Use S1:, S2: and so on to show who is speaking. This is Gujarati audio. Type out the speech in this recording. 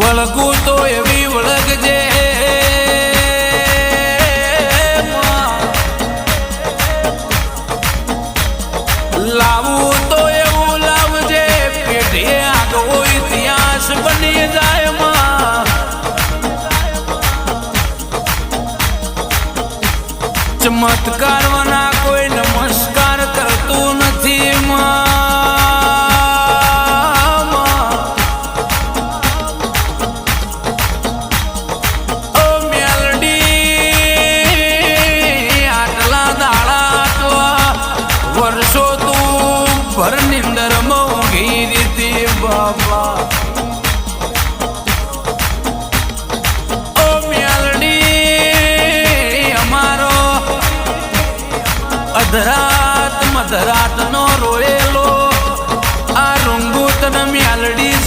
S1: વળગું તો એવી વળગજે લાવું તો એવું લાવજે પેઢીએ આગો ઇતિહાસ બની જાય માં ચમત્કાર વના કોઈ નમસ્કાર કરતું નથી માં ભર નિંદર મોંઘી રીતે બાબા ઓ મેલડી અમારો અધરાત મધરાત